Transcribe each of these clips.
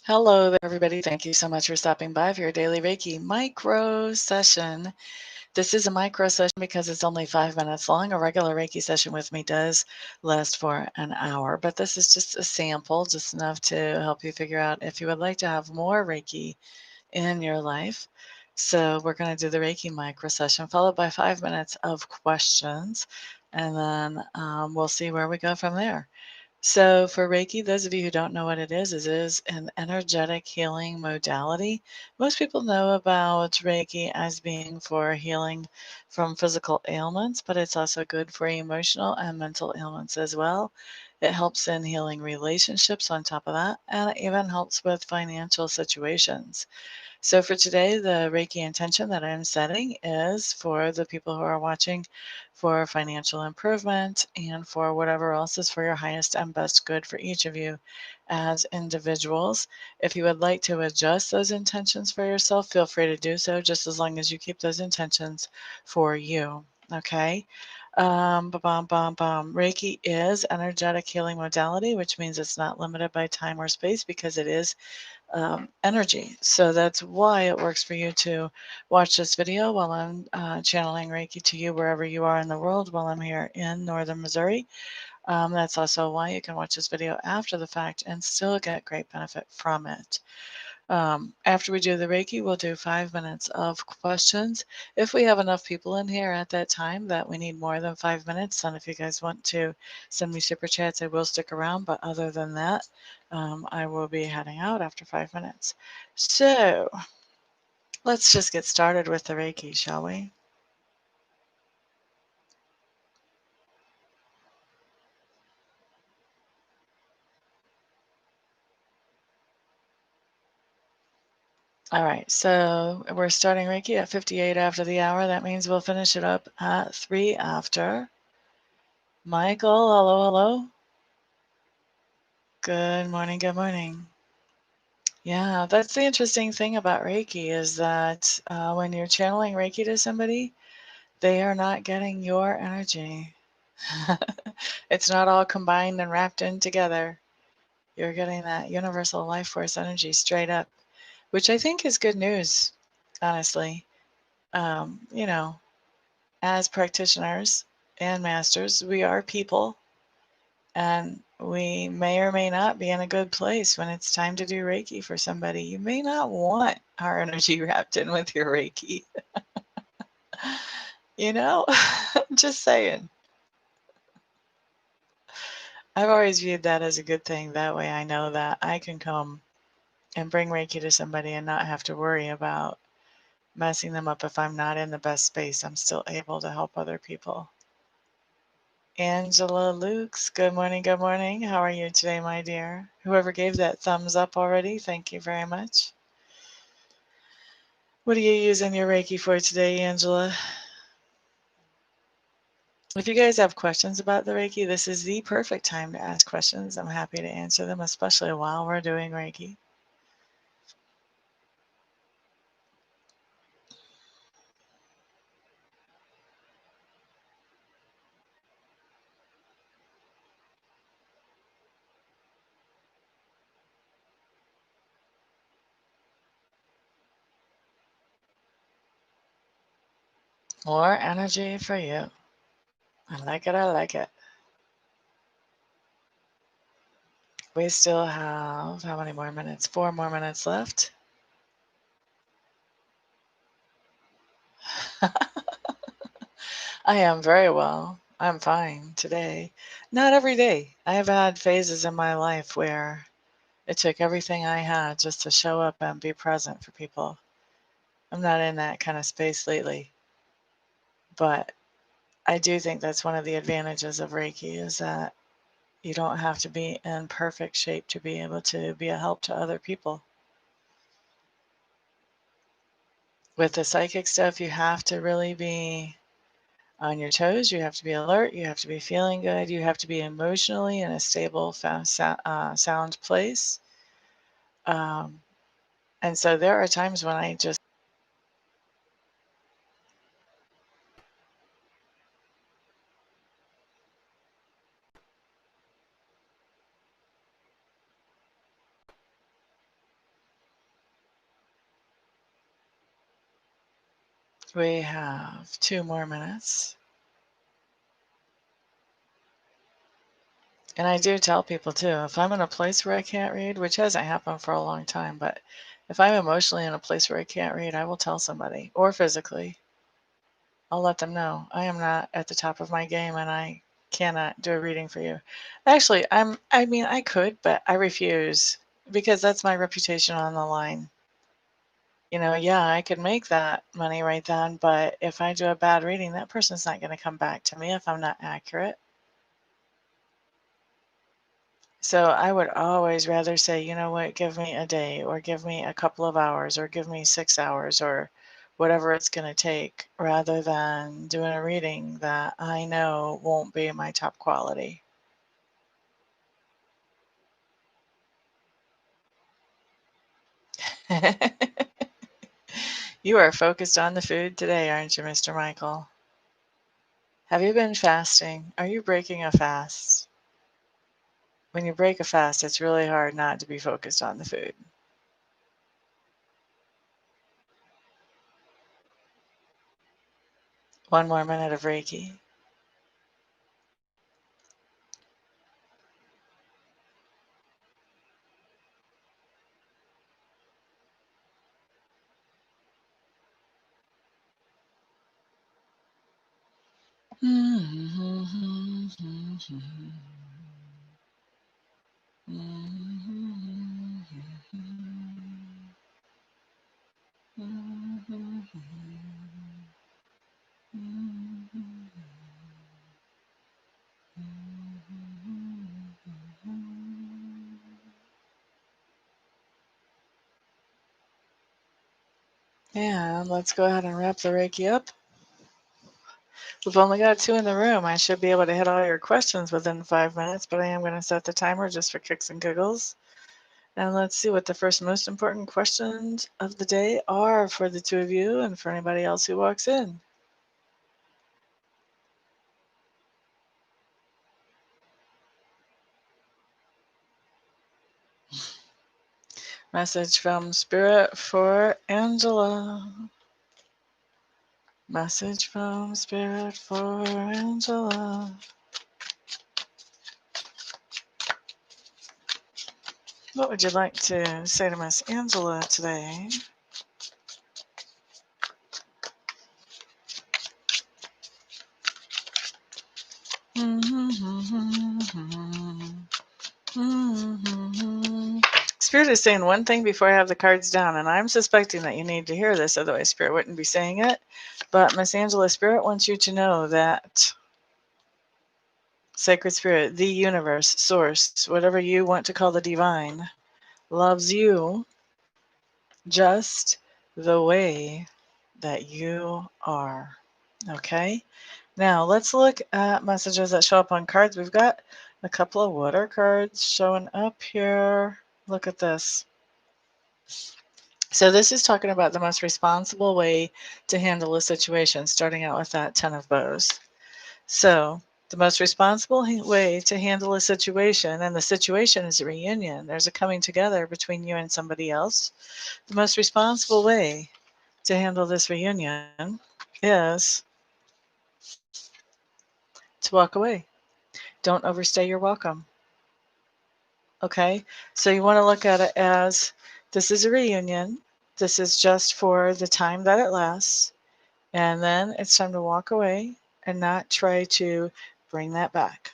Hello there, everybody. Thank you so much for stopping by for your daily Reiki micro session. This is a micro session because it's only 5 minutes long. A regular Reiki session with me does last for an hour, but this is just a sample, just enough to help you figure out if you would like to have more Reiki in your life. So we're going to do the Reiki micro session, followed by 5 minutes of questions, and then we'll see where we go from there. So for Reiki, those of you who don't know what it is an energetic healing modality. Most people know about Reiki as being for healing from physical ailments, but it's also good for emotional and mental ailments as well. It helps in healing relationships on top of that, and it even helps with financial situations. So for today, the Reiki intention that I'm setting is for the people who are watching for financial improvement and for whatever else is for your highest and best good for each of you as individuals. If you would like to adjust those intentions for yourself, feel free to do so, just as long as you keep those intentions for you. Okay. Reiki is energetic healing modality, which means it's not limited by time or space because it is energy. So that's why it works for you to watch this video while I'm channeling Reiki to you wherever you are in the world while I'm here in northern Missouri. That's also why you can watch this video after the fact and still get great benefit from it. After we do the Reiki, we'll do 5 minutes of questions. If we have enough people in here at that time that we need more than 5 minutes, then if you guys want to send me super chats, I will stick around. But other than that, I will be heading out after 5 minutes. So let's just get started with the Reiki, shall we? All right, so we're starting Reiki at 58 after the hour. That means we'll finish it up at 3 after. Michael, hello, hello. Good morning, good morning. Yeah, that's the interesting thing about Reiki is that when you're channeling Reiki to somebody, they are not getting your energy. It's not all combined and wrapped in together. You're getting that universal life force energy straight up, which I think is good news, honestly. You know, as practitioners and masters, we are people. And we may or may not be in a good place when it's time to do Reiki for somebody. You may not want our energy wrapped in with your Reiki. You know, just saying. I've always viewed that as a good thing. That way I know that I can come and bring Reiki to somebody and not have to worry about messing them up if I'm not in the best space. I'm still able to help other people. Angela Lukes, good morning, good morning. How are you today, my dear? Whoever gave that thumbs up already, thank you very much. What are you using your Reiki for today, Angela? If you guys have questions about the Reiki, this is the perfect time to ask questions. I'm happy to answer them, especially while we're doing Reiki. More energy for you. I like it, I like it. We still have, how many more minutes? 4 more minutes left. I am very well. I'm fine today. Not every day. I have had phases in my life where it took everything I had just to show up and be present for people. I'm not in that kind of space lately. But I do think that's one of the advantages of Reiki is that you don't have to be in perfect shape to be able to be a help to other people. With the psychic stuff, you have to really be on your toes. You have to be alert. You have to be feeling good. You have to be emotionally in a stable, sound place. And so there are times when I just We have 2 more minutes. And I do tell people too, if I'm in a place where I can't read, which hasn't happened for a long time, but if I'm emotionally in a place where I can't read, I will tell somebody, or physically. I'll let them know I am not at the top of my game and I cannot do a reading for you. Actually, I mean, I could, but I refuse because that's my reputation on the line. Yeah, I could make that money right then, but if I do a bad reading, that person's not going to come back to me if I'm not accurate. So I would always rather say, you know what, give me a day or give me a couple of hours or give me 6 hours or whatever it's going to take rather than doing a reading that I know won't be my top quality. You are focused on the food today, aren't you, Mr. Michael? Have you been fasting? Are you breaking a fast? When you break a fast, it's really hard not to be focused on the food. One more minute of Reiki. And let's go ahead and wrap the Reiki up. We've only got 2 in the room. I should be able to hit all your questions within 5 minutes, but I am going to set the timer just for kicks and giggles. And let's see what the first most important questions of the day are for the 2 of you and for anybody else who walks in. Message from Spirit for Angela. Message from Spirit for Angela. What would you like to say to Miss Angela today? Spirit is saying one thing before I have the cards down, and I'm suspecting that you need to hear this, otherwise Spirit wouldn't be saying it. But Miss Angela, Spirit wants you to know that Sacred Spirit, the universe, source, whatever you want to call the divine, loves you just the way that you are. Okay? Now, let's look at messages that show up on cards. We've got a couple of water cards showing up here. Look at this. So this is talking about the most responsible way to handle a situation, starting out with that 10 of bows. So the most responsible way to handle a situation, and the situation is a reunion. There's a coming together between you and somebody else. The most responsible way to handle this reunion is to walk away. Don't overstay your welcome. Okay? So you want to look at it as this is a reunion. This is just for the time that it lasts. And then it's time to walk away and not try to bring that back.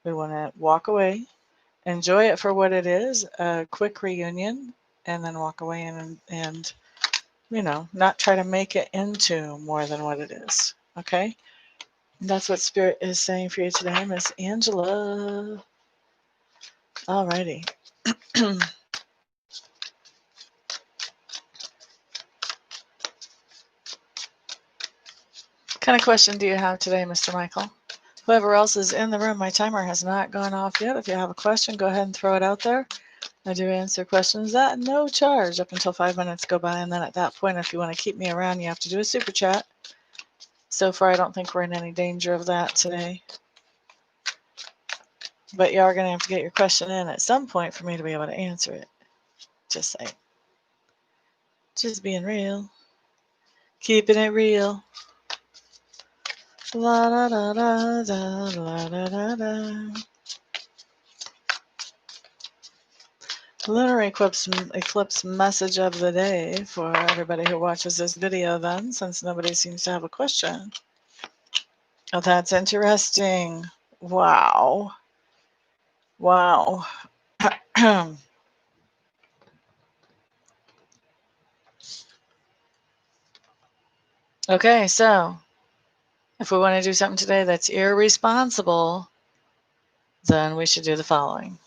We want to walk away, enjoy it for what it is, a quick reunion, and then walk away and not try to make it into more than what it is. Okay? That's what Spirit is saying for you today, Miss Angela. Alrighty. What kind of question do you have today, Mr. Michael? Whoever else is in the room, my timer has not gone off yet. If you have a question, go ahead and throw it out there. I do answer questions at no charge up until 5 minutes go by, and then at that point, if you want to keep me around, you have to do a super chat. So far, I don't think we're in any danger of that today. But you are going to have to get your question in at some point for me to be able to answer it. Just saying. Just being real. Keeping it real. La da da da da la da da da. Lunar eclipse message of the day for everybody who watches this video then, since nobody seems to have a question. Oh, that's interesting. Wow. Wow. Okay, so if we want to do something today that's irresponsible, then we should do the following.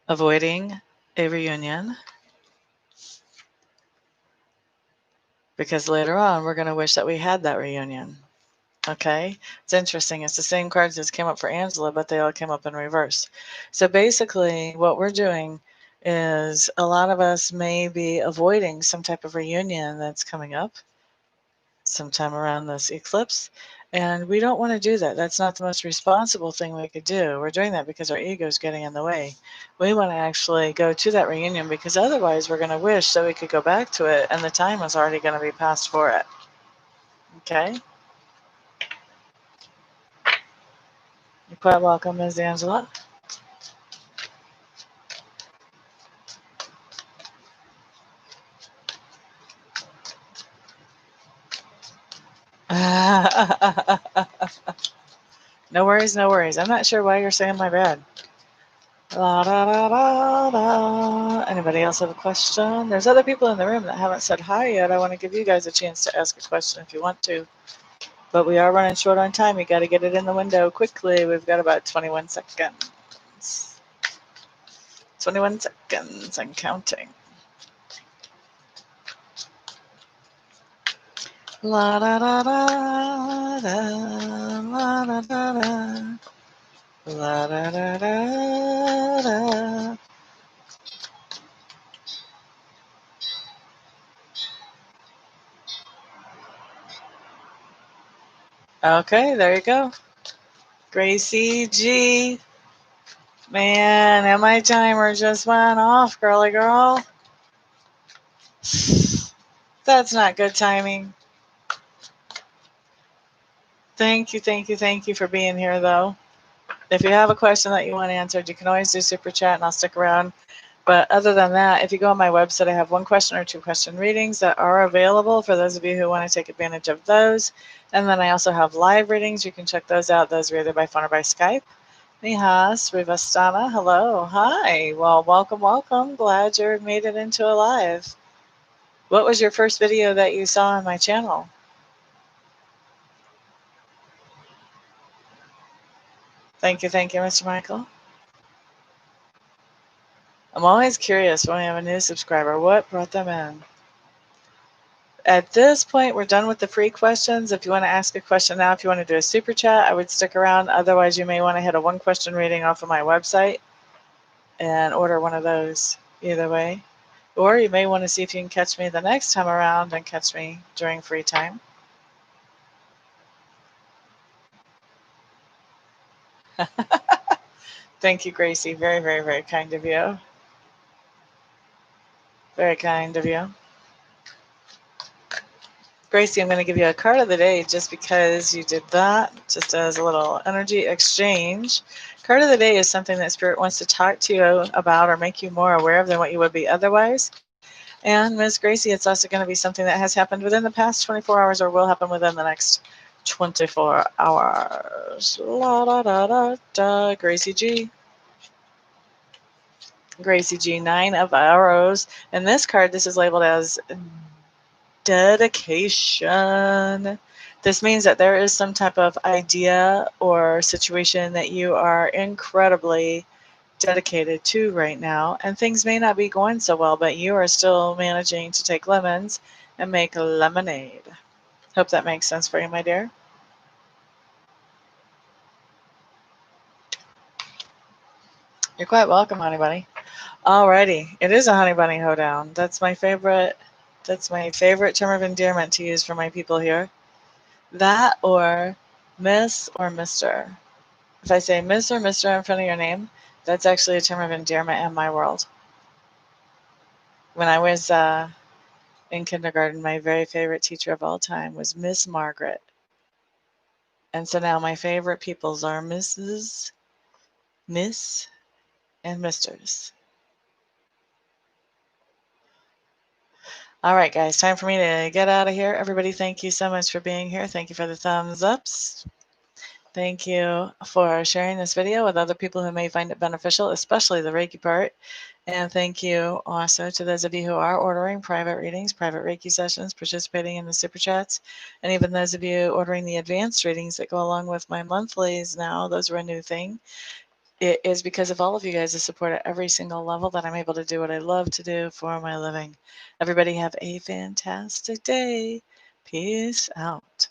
Avoiding a reunion, because later on we're going to wish that we had that reunion. Okay, it's interesting. It's the same cards that came up for Angela, but they all came up in reverse. So basically, what we're doing is a lot of us may be avoiding some type of reunion that's coming up sometime around this eclipse. And we don't want to do that. That's not the most responsible thing we could do. We're doing that because our ego is getting in the way. We want to actually go to that reunion because otherwise we're going to wish that we could go back to it and the time is already going to be past for it. Okay? You're quite welcome, Ms. Angela. No worries, no worries. I'm not sure why you're saying my bad. La, da, da, da, da. Anybody else have a question? There's other people in the room that haven't said hi yet. I want to give you guys a chance to ask a question if you want to. But we are running short on time. You got to get it in the window quickly. We've got about 21 seconds. 21 seconds and counting. La da da da da la da da da la da da da da. Okay, there you go. Gracie G. Man, and my timer just went off, girly girl. That's not good timing. Thank you, thank you, thank you for being here, though. If you have a question that you want answered, you can always do super chat and I'll stick around. But other than that, if you go on my website, I have 1 question or 2 question readings that are available for those of you who want to take advantage of those. And then I also have live readings. You can check those out. Those are either by phone or by Skype. Mijas, Rivastana, hello, hi. Well, welcome, welcome. Glad you made it into a live. What was your first video that you saw on my channel? Thank you, Mr. Michael. I'm always curious when we have a new subscriber, what brought them in? At this point, we're done with the free questions. If you want to ask a question now, if you want to do a super chat, I would stick around. Otherwise, you may want to hit a 1 question reading off of my website and order one of those either way. Or you may want to see if you can catch me the next time around and catch me during free time. Thank you, Gracie. Very, very, very kind of you. Very kind of you. Gracie, I'm going to give you a card of the day just because you did that, just as a little energy exchange. Card of the day is something that Spirit wants to talk to you about or make you more aware of than what you would be otherwise. And Ms. Gracie, it's also going to be something that has happened within the past 24 hours or will happen within the next 24 hours. La da da da da. Gracie G. Gracie G, 9 of arrows. And this card, this is labeled as dedication. This means that there is some type of idea or situation that you are incredibly dedicated to right now, and things may not be going so well, but you are still managing to take lemons and make lemonade. Hope that makes sense for you, my dear. You're quite welcome, honey bunny. Alrighty, it is a honey bunny hoedown. That's my favorite. That's my favorite term of endearment to use for my people here. That or Miss or Mr. If I say Miss or Mr. in front of your name, that's actually a term of endearment in my world. When I was in kindergarten, my very favorite teacher of all time was Miss Margaret. And so now my favorite peoples are Mrs., Miss, and Misters. All right, guys, time for me to get out of here. Everybody, thank you so much for being here. Thank you for the thumbs ups. Thank you for sharing this video with other people who may find it beneficial, especially the Reiki part. And thank you also to those of you who are ordering private readings, private Reiki sessions, participating in the super chats, and even those of you ordering the advanced readings that go along with my monthlies now. Those are a new thing. It is because of all of you guys' support at every single level that I'm able to do what I love to do for my living. Everybody have a fantastic day. Peace out.